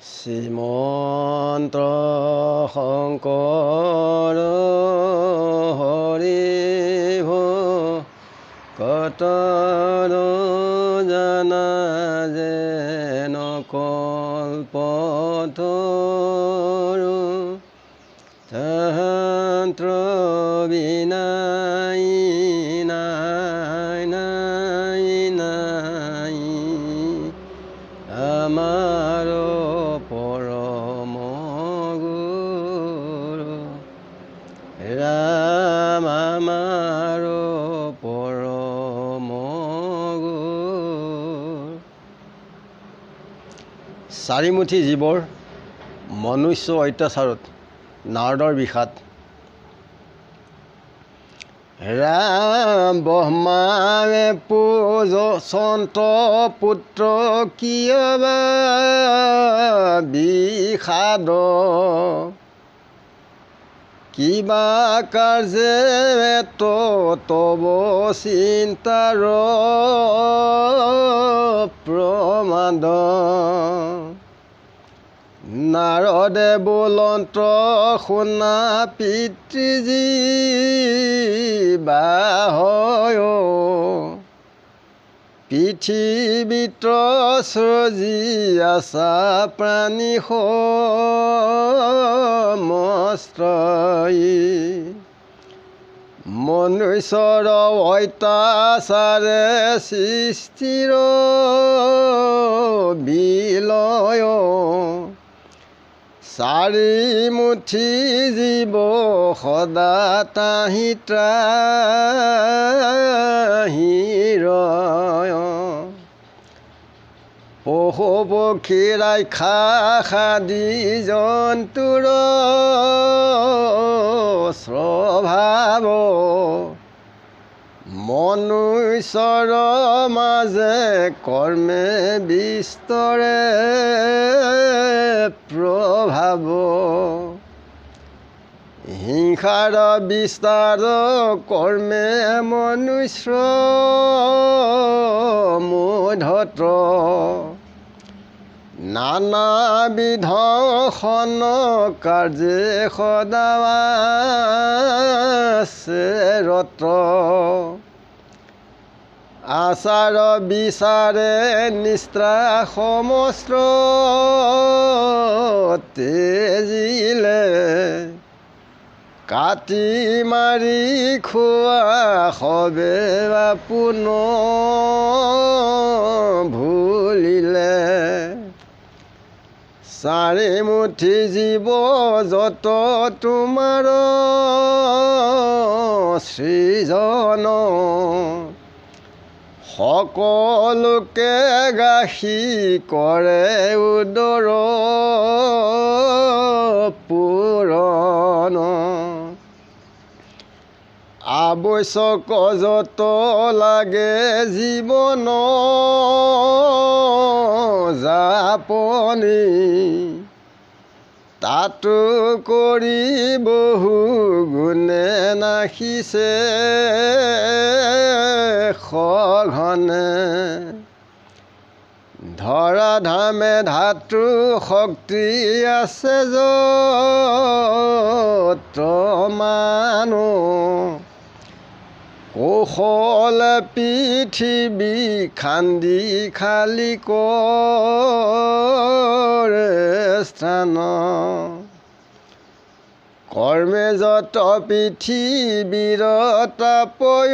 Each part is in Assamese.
শ্ৰীমন্ত শংকৰ হৰি ভকতৰ জানা যেন কল্পতৰু তন্ত্ৰ বিনাই নাই নাই নাই আমাৰ পৰম গুৰু ৰাম আমাৰ পৰম গুৰু। চাৰিমুঠি জীৱৰ মনুষ্য অত্যাচাৰত নাৰদৰ বিষাদ। ৰাম ব্ৰহ্মাৱে পূজন্ত পুত্ৰ কিয়বা বিষাদ, কিবা কাৰ্যে তব চিন্তাৰ প্ৰমাদ। নাৰদে বোলন্ত শুনা পিতৃজীবাহয়, পৃথিৱীত সৃজি আছা প্ৰাণী সমস্তই। মনুষ্যৰ অত্যাচাৰে সৃষ্টিৰ বিলয়, চাৰিমুঠি জীৱ সদা তাহি ত্ৰাহি ৰয়। পশু পক্ষী ৰাক্ষস আদি জন্তুৰ স্বভাৱ, মনুষ্যৰ মাজে কৰ্মে বিস্তৰে প্ৰভাৱ। হিংসাৰ বিস্তাৰ কৰ্মে মনুষ্য মূঢ়ত, নানাবিধ খন কাৰ্যে সদা আছে ৰত। আচাৰ বিচাৰে নিষ্ঠা সমস্ত তেজিলে, কাটি মাৰি খোৱা সবে আপোন ভুলিলে। চাৰিমুঠি জীৱ যত তোমাৰ সৃজন, সকলোকে গাখি কৰে উদৰ পূৰণ। আৱশ্যক যত লাগে জীৱন যাপনি, তাতো কৰি বহু গুণে নাখিছে সঘনে। ধৰা ধামে ধাতু শক্তি আছে যত মানুহ, কৌশলে পৃথিৱী খান্দি খালি কৰে স্থান। কৰ্মে যত পৃথিৱীৰ তাপয়োৎপাদিকা,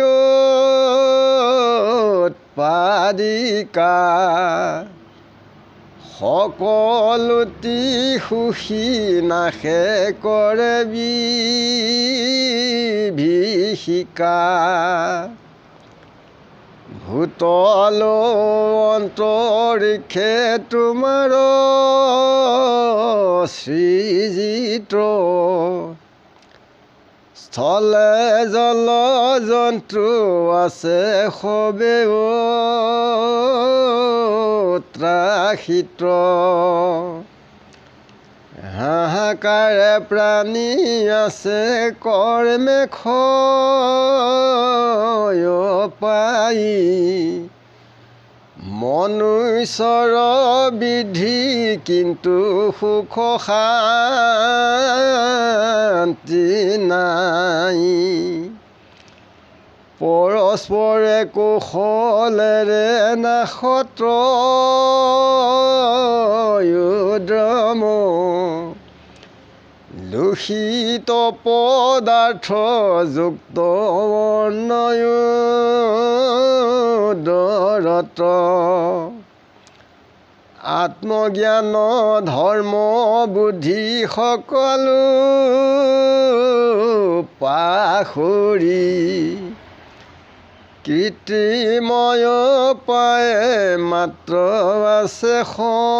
সকলোটি সুখী নাশে কৰে বিভীষিকা। ভূতল অন্তৰিক্ষে তোমাৰ সৃজিত, স্থলে জল জন্তু আছে সবে ত্ৰাসিত। হাহাকাৰে প্ৰাণী আছে কৰ্মে ক্ষয় পাই, মনুষ্যৰ বিধি কিন্তু সুখ শান্তি নাই পৰস্পৰে কুশলেৰে নাশত উদ্যম দূষিত পদাৰ্থ যুক্ত বৰ্ণয়ুদৰত আত্মজ্ঞান ধৰ্ম বুদ্ধি সকলো পাহৰি কৃত্ৰিময় পায়ে মাত্ৰ আছে সমাদৰি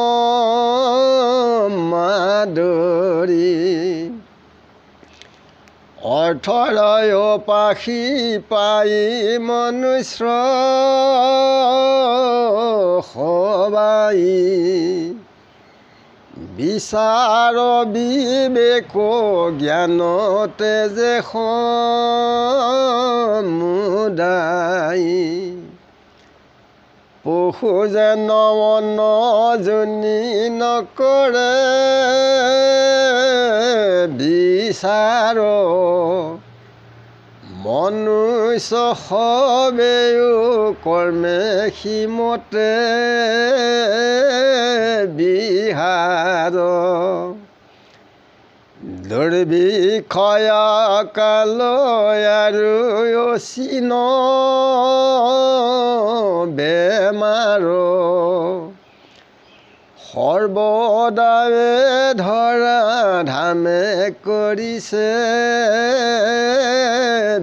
অৰ্থৰয় পাখি পাই মনুষ্য সবাই বিচাৰ বিবেক জ্ঞানতে যে সমুদায় পশু যেন মন জনী নকৰে বিচাৰ মনুষ্য সবেও কৰ্মে সীমতে বিহাৰ দুৰ্বিষয়া কাল আৰু অচিন বেমাৰ সৰ্বদাৱে ধৰা ধামে কৰিছে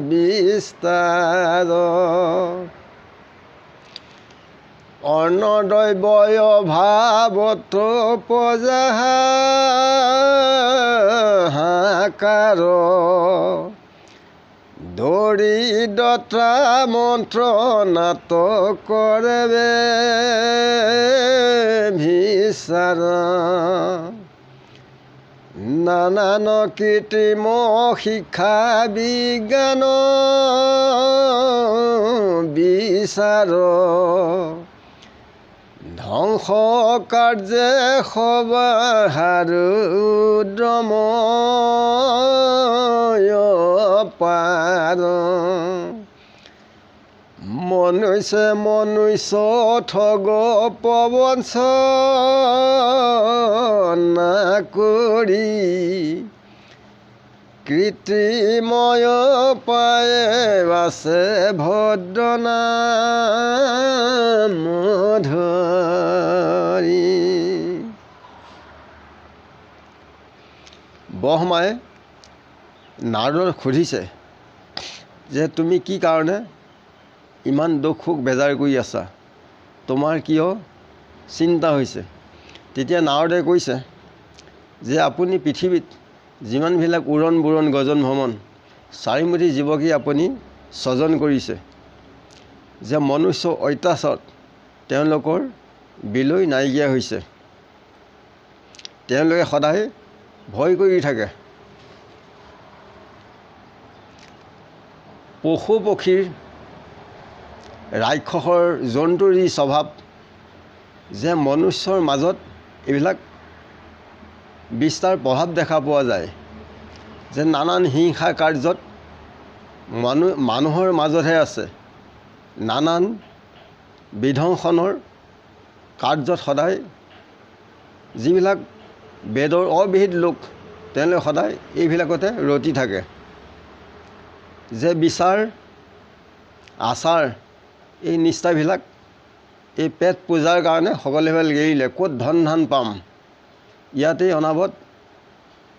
বিস্তাৰ অন্নদ্ৰব্য ভাৱত পজাহাৰ দৰিদ্ৰতা মন্ত্ৰণাত কৰে বিচাৰ নানান কৃত্ৰিম শিক্ষা বিজ্ঞান বিচাৰ ধ্বংস কাৰ্যে সবাহাৰ উদ্যম পাৰ মনুষ্য ঠগ প্ৰবঞ্চনা কৰি কৃত্ৰিময় পায়ে আছে ভদ্ৰনাম ধৰি ব্ৰহ্মাই নাৰদক সুধিছে যে তুমি কি কাৰণে ইমান দুখ সুখ বেজাৰ কৰি আছা তোমাৰ কিয় চিন্তা হৈছে তেতিয়া নাৰদে কৈছে যে আপুনি পৃথিৱীত যিমানবিলাক উৰণ বুৰণ গজন ভ্ৰমণ চাৰিমুঠি জীৱকী আপুনি স্বজন কৰিছে যে মনুষ্য অত্যাচাৰত তেওঁলোকৰ বিলৈ নাইকিয়া হৈছে তেওঁলোকে সদায় ভয় কৰি থাকে পশু পক্ষীৰ ৰাক্ষসৰ জন্তুৰ যি স্বভাৱ যে মনুষ্যৰ মাজত এইবিলাক বিস্তাৰ প্ৰভাৱ দেখা পোৱা যায় যে নানান হিংসা কাৰ্যত মানুহৰ মাজতহে আছে নানান বিধ্বংসনৰ কাৰ্যত সদায় যিবিলাক বেদৰ অবিহিত লোক তেওঁলোকে সদায় এইবিলাকতে ৰতি থাকে যে বিচাৰ আচাৰ এই নিষ্ঠাবিলাক এই পেট পূজাৰ কাৰণে সকলোৱে গেৰিলে ক'ত ধন ধান পাম ইয়াতেই অনাবত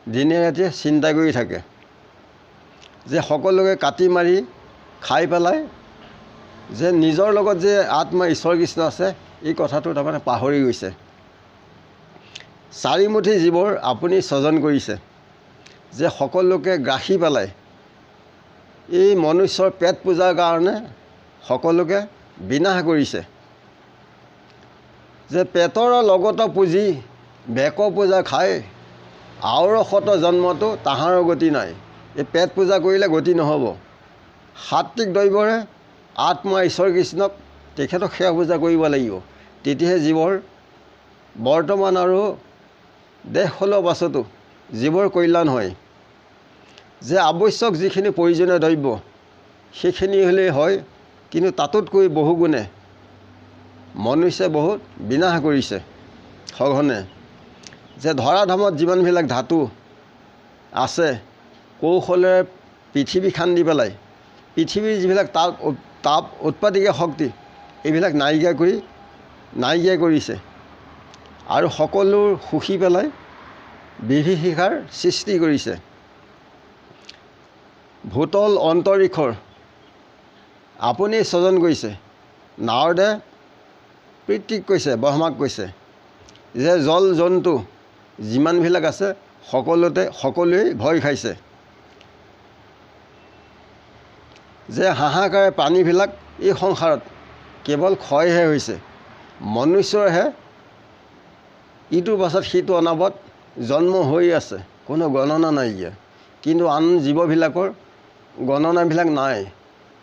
দিনে ৰাতিয়ে চিন্তা কৰি থাকে যে সকলোকে কাটি মাৰি খাই পেলাই যে নিজৰ লগত যে আত্মা ঈশ্বৰ কৃষ্ণ আছে এই কথাটো তাৰমানে পাহৰি গৈছে চাৰিমুঠি জীৱৰ আপুনি স্বজন কৰিছে যে সকলোকে গ্ৰাসি পেলাই এই মনুষ্যৰ পেট পূজাৰ কাৰণে সকলোকে বিনাশ কৰিছে যে পেটৰ লগত পুঁজি বেক পূজা খাই আওৰ শত জন্মতো তাহাৰ গতি নাই এই পেট পূজা কৰিলে গতি নহ'ব সাত্বিক দ্ৰব্যৰে আত্মা ঈশ্বৰ কৃষ্ণক তেখেতক সেৱা পূজা কৰিব লাগিব তেতিয়াহে জীৱৰ বৰ্তমান আৰু দেশ সলোৱা পাছতো জীৱৰ কল্যাণ হয়। যে আৱশ্যক যিখিনি প্ৰয়োজনীয় দ্ৰব্য সেইখিনি হ'লেই হয়, কিন্তু তাতোতকৈ বহুগুণে মনুষ্যই বহুত বিনাশ কৰিছে সঘনে। যে ধৰাধামত যিমানবিলাক ধাতু আছে কৌশলেৰে পৃথিৱী খান্দি পেলাই পৃথিৱীৰ যিবিলাক তাপ উৎপাদিকা শক্তি এইবিলাক নাইকিয়া কৰিছে আৰু সকলোৰ শুষি পেলাই বিভীষিকাৰ সৃষ্টি কৰিছে। ভূতল অন্তৰীক্ষৰ আপুনি স্বজন কৰিছে। নাৰদে পিতৃক কৈছে, ব্ৰহ্মাক কৈছে যে জল জন্তু যিমানবিলাক আছে সকলোৱে ভয় খাইছে। যে হাহাকাৰে প্ৰাণীবিলাক এই সংসাৰত কেৱল ক্ষয়হে হৈছে, মনুষ্যৰহে ইটোৰ পাছত সিটো অনাবত জন্ম হৈ আছে, কোনো গণনা নাইকিয়া। কিন্তু আন জীৱবিলাকৰ গণনাবিলাক নাই।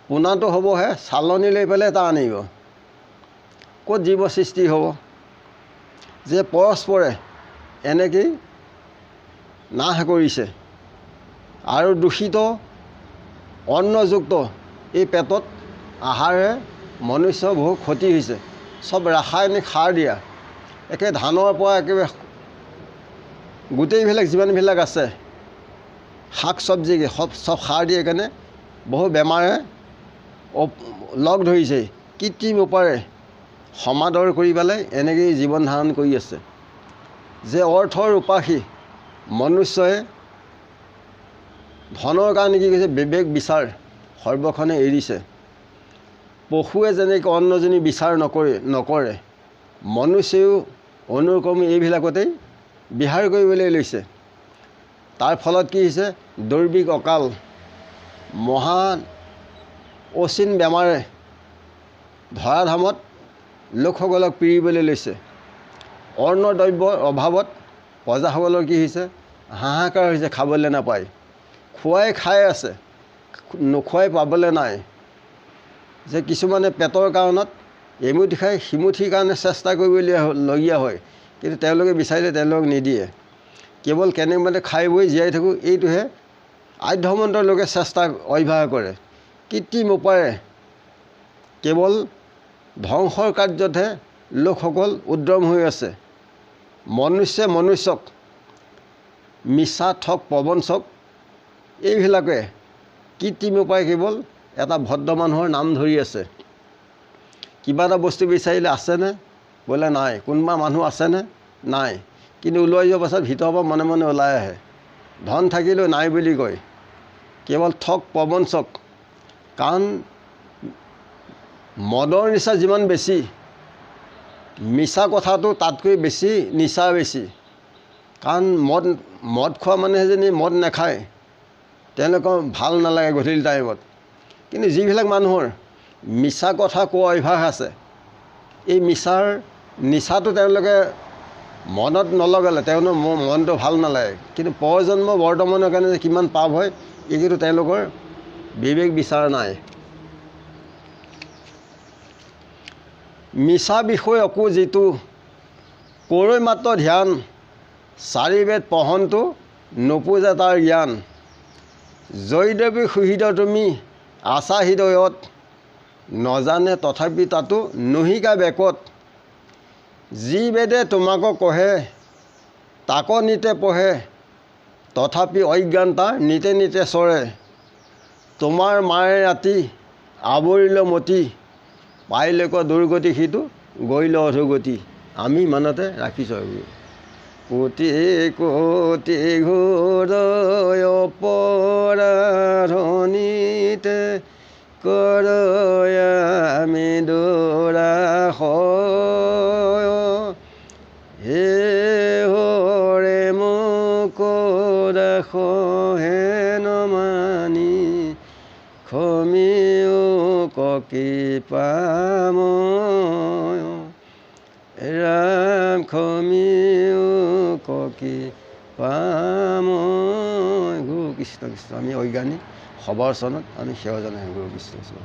পোনাটো হ'বহে, চালনি লৈ পেলাই এটা আনিব, ক'ত জীৱ সৃষ্টি হ'ব। যে পৰস্পৰে এনেকেই নাশ কৰিছে আৰু দূষিত অন্নযুক্ত এই পেটত আহাৰে মনুষ্যৰ বহু ক্ষতি হৈছে। চব ৰাসায়নিক সাৰ দিয়া, একে ধানৰ পৰা একেবাৰে গোটেইবিলাক যিমানবিলাক আছে শাক চব্জিকে চব সাৰ দিয়ে কাৰণে বহু বেমাৰে লগ ধৰিছে। কৃত্ৰিম উপায়েৰে সমাদৰ কৰি পেলাই এনেকেই জীৱন ধাৰণ কৰি আছে। যে অৰ্থৰ উপাসী মনুষ্যই ধনৰ কাৰণে কি কৈছে, বিবেক বিচাৰ সৰ্বক্ষণে এৰিছে। পশুৱে যেনেকৈ অন্নজনী বিচাৰ নকৰে মনুষ্যও অনুক্ৰমে এইবিলাকতেই বিহাৰ কৰিবলৈ লৈছে। তাৰ ফলত কি হৈছে, দুৰ্ভিক্ষ অকাল মহা অচিন বেমাৰে ধৰাধামত লোকসকলক পীড়িবলৈ লৈছে। অন্নদ্ৰব্যৰ অভাৱত প্ৰজাসকলৰ কি হৈছে, হাহাকাৰ হৈছে, খাবলৈ নাপায়। খুৱাই খাই আছে, নোখোৱাই পাবলৈ নাই। যে কিছুমানে পেটৰ কাৰণত এমুঠি খাই সিমুঠিৰ কাৰণে চেষ্টা কৰিবলগীয়া হয়, কিন্তু তেওঁলোকে বিচাৰিলে তেওঁলোকক নিদিয়ে। কেৱল কেনেবাকৈ খাই বৈ জীয়াই থাকোঁ এইটোহে আধ্যমন্তৰ লোকে চেষ্টা অভ্যাস কৰে। কৃত্ৰিম উপায়েৰে কেৱল ধ্বংসৰ কাৰ্যতহে লোকসকল উদ্যম হৈ আছে। মনুষ্যক মিছা ঠগ প্ৰবঞ্চক এইবিলাকে কৃত্ৰিম উপায় কেৱল এটা ভদ্ৰ মানুহৰ নাম ধৰি আছে। কিবা এটা বস্তু বিচাৰিলে আছেনে, বোলে নাই। কোনোবা মানুহ আছেনে, নাই। কিন্তু ওলাই যোৱাৰ পাছত ভিতৰৰ পৰা মনে মনে ওলাই আহে। ধন থাকিলেও নাই বুলি কয়। কেৱল ঠগ প্ৰবঞ্চক। কাৰণ মদৰ নিচা যিমান বেছি, মিছা কথাটো তাতকৈ বেছি নিচা বেছি। কাৰণ মদ খোৱা মানুহে যদি মদ নাখায় তেওঁলোকৰ ভাল নালাগে গধূলি টাইমত। কিন্তু যিবিলাক মানুহৰ মিছা কথা কোৱা অভ্যাস আছে, এই মিছাৰ নিচাটো তেওঁলোকে মনত নলগালে তেওঁলোকৰ মনটো ভাল নালাগে। কিন্তু পৰজন্ম বৰ্তমানৰ কাৰণে যে কিমান পাপ হয় এইটো তেওঁলোকৰ বিবেক বিচাৰ নাই। মিছা বিষয় অকো যিটো কৰৈ মাত্ৰ ধ্যান, চাৰিবেদ পঢ়নটো নোপোজে তাৰ জ্ঞান। জয়দেৱী সুহৃদ তুমি আছা হৃদয়ত, নজানে তথাপি তাতো নহিকা বেকত। যি বেদে তোমাকো কহে তাকো নিতে পঢ়ে, তথাপি অজ্ঞান তাৰ নিতে নিতে চৰে। তোমাৰ মায়ে ৰাতি আৱৰিল মতি, পাইলেক দুৰ্গতি সিটো গৈল অধোগতি। আমি ইমানতে ৰাখিছোঁ আৰু। কোটি কোটি ঘূৰয় অপৰাধনীতে, কৰয় আমি দুৰাশয়। হে হৰে মোক ৰাখ হেন মানি, ক্ষমিও কৃপাময়। ৰাম ক্ষমিও কৃপাময়। গুৰু কৃষ্ণ কৃষ্ণ। আমি অজ্ঞানী সবৰ চৰণত আমি সেৱা জনাই গুৰু কৃষ্ণ কৃষ্ণ।